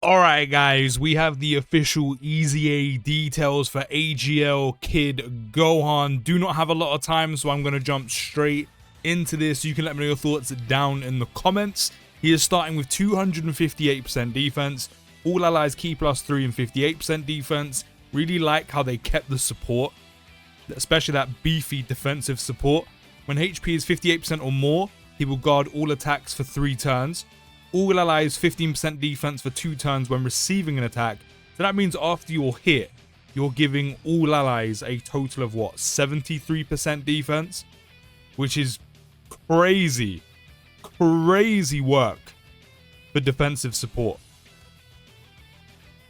Alright guys, we have the official EZA details for AGL Kid Gohan. Do not have a lot of time, so I'm going to jump straight into this. You can let me know your thoughts down in the comments. He is starting with 258% defense, all allies key +3 and 58% defense. Really like how they kept the support, especially that beefy defensive support. When HP is 58% or more, he will guard all attacks for 3 turns. All allies 15% defense for 2 turns when receiving an attack. So that means after you're hit, you're giving all allies a total of what, 73% defense? Which is crazy work for defensive support.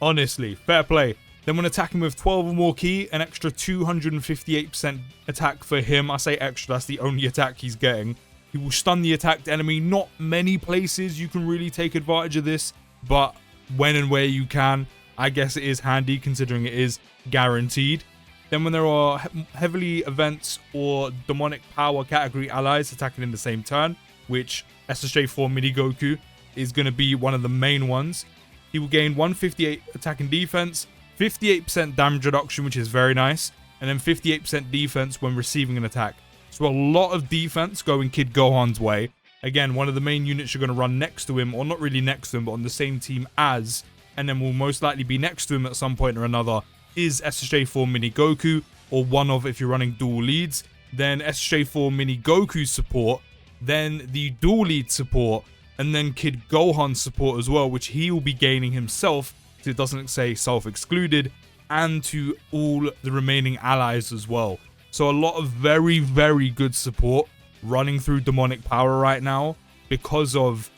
Honestly, fair play. Then when attacking with 12 or more key, an extra 258% attack for him. I say extra, that's the only attack he's getting. He will stun the attacked enemy. Not many places you can really take advantage of this, but when and where you can, I guess it is handy considering it is guaranteed. Then when there are heavily events or demonic power category allies attacking in the same turn, which SSJ4 Mini Goku is going to be one of the main ones, he will gain 158 attack and defense, 58% damage reduction, which is very nice, and then 58% defense when receiving an attack. So a lot of defense going Kid Gohan's way. Again, one of the main units you're going to run next to him, or not really next to him, but on the same team as, and then will most likely be next to him at some point or another, is SSJ4 Mini Goku, or one of if you're running dual leads. Then SSJ4 Mini Goku support, then the dual lead support, and then Kid Gohan support as well, which he will be gaining himself, so it doesn't say self-excluded, and to all the remaining allies as well. So a lot of very, very good support running through demonic power right now because of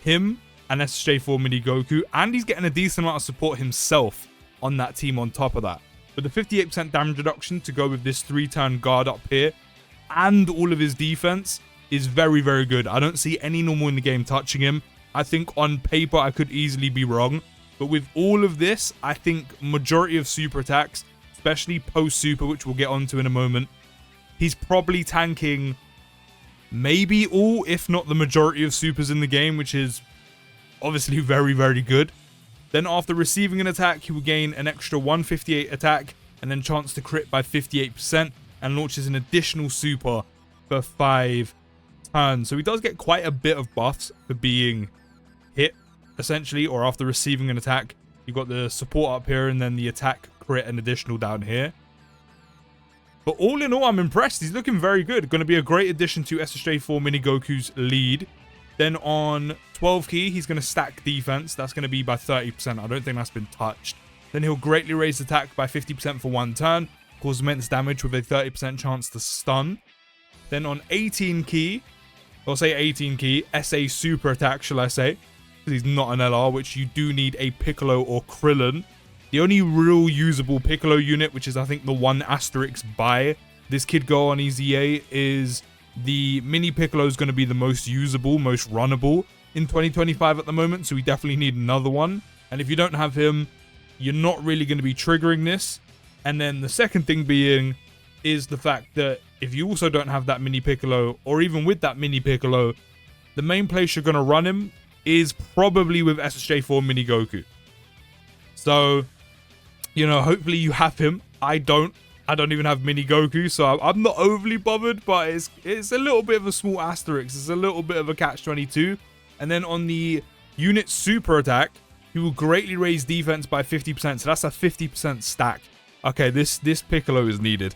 him and SSJ4 Mini Goku, and he's getting a decent amount of support himself on that team on top of that. But the 58% damage reduction to go with this 3-turn guard up here and all of his defense is very, very good. I don't see any normal in the game touching him. I think on paper I could easily be wrong, but with all of this, I think majority of super attacks, especially post-super, which we'll get onto in a moment, he's probably tanking maybe all, if not the majority of supers in the game, which is obviously very, very good. Then after receiving an attack, he will gain an extra 158 attack and then chance to crit by 58% and launches an additional super for 5 turns. So he does get quite a bit of buffs for being hit, essentially, or after receiving an attack. You've got the support up here and then the attack, crit, and additional down here. But all in all, I'm impressed. He's looking very good. Going to be a great addition to SSJ4 Mini Goku's lead. Then on 12 key, he's going to stack defense. That's going to be by 30%. I don't think that's been touched. Then he'll greatly raise attack by 50% for 1 turn. Cause immense damage with a 30% chance to stun. Then on 18 key, I'll say 18 key, SA super attack, shall I say. Because he's not an LR, which you do need a Piccolo or Krillin. The only real usable Piccolo unit, which is I think the one asterisk by this Kid Gohan EZA, is the Mini Piccolo is going to be the most usable, most runnable in 2025 at the moment. So we definitely need another one. And if you don't have him, you're not really going to be triggering this. And then the second thing being is the fact that if you also don't have that Mini Piccolo, or even with that Mini Piccolo, the main place you're going to run him is probably with SSJ4 Mini Goku. So, you know, hopefully you have him. I don't even have Mini Goku, so I'm not overly bothered, but it's a little bit of a small asterisk. It's a little bit of a catch-22. And then on the unit super attack, he will greatly raise defense by 50%. So that's a 50% stack. Okay, this Piccolo is needed.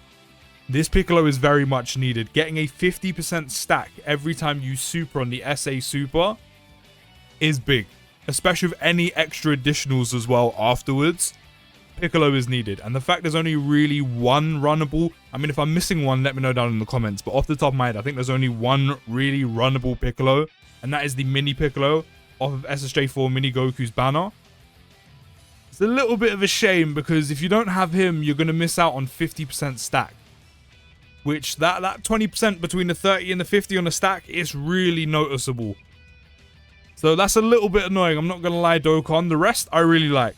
This Piccolo is very much needed. Getting a 50% stack every time you super on the SA super is big, especially with any extra additionals as well afterwards. Piccolo is needed, and the fact there's only really one runnable, I mean, if I'm missing one, let me know down in the comments, but off the top of my head, I think there's only one really runnable Piccolo, and that is the Mini Piccolo off of SSJ4 Mini Goku's banner. It's a little bit of a shame, because if you don't have him, you're going to miss out on 50% stack, which that 20% between the 30 and the 50 on the stack is really noticeable. So that's a little bit annoying, I'm not going to lie, Dokkan. The rest I really like.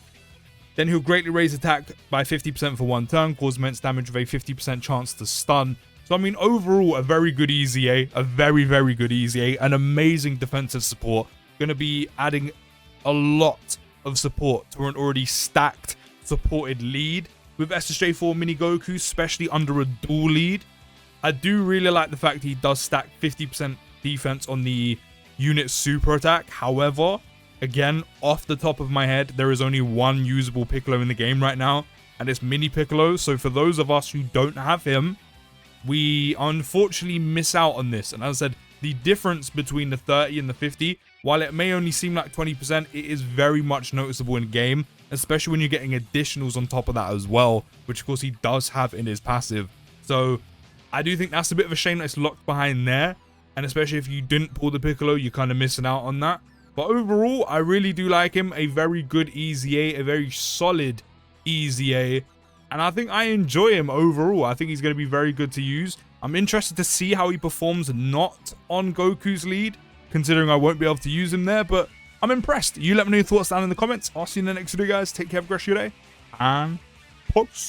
Then he'll greatly raise attack by 50% for 1 turn, cause immense damage with a 50% chance to stun. So I mean, overall, a very good EZA, a very, very good EZA, an amazing defensive support. Going to be adding a lot of support to an already stacked supported lead with SSJ4 Mini Goku, especially under a dual lead. I do really like the fact he does stack 50% defense on the unit super attack. However, again, off the top of my head, there is only one usable Piccolo in the game right now, and it's Mini Piccolo. So for those of us who don't have him, we unfortunately miss out on this. And as I said, the difference between the 30 and the 50, while it may only seem like 20%, it is very much noticeable in game, especially when you're getting additionals on top of that as well, which of course he does have in his passive. So I do think that's a bit of a shame that it's locked behind there, and especially if you didn't pull the Piccolo, you're kind of missing out on that. But overall, I really do like him. A very good EZA, a very solid EZA, and I think I enjoy him overall. I think he's going to be very good to use. I'm interested to see how he performs not on Goku's lead, considering I won't be able to use him there, but I'm impressed. You let me know your thoughts down in the comments. I'll see you in the next video, guys. Take care, have a great day, and peace.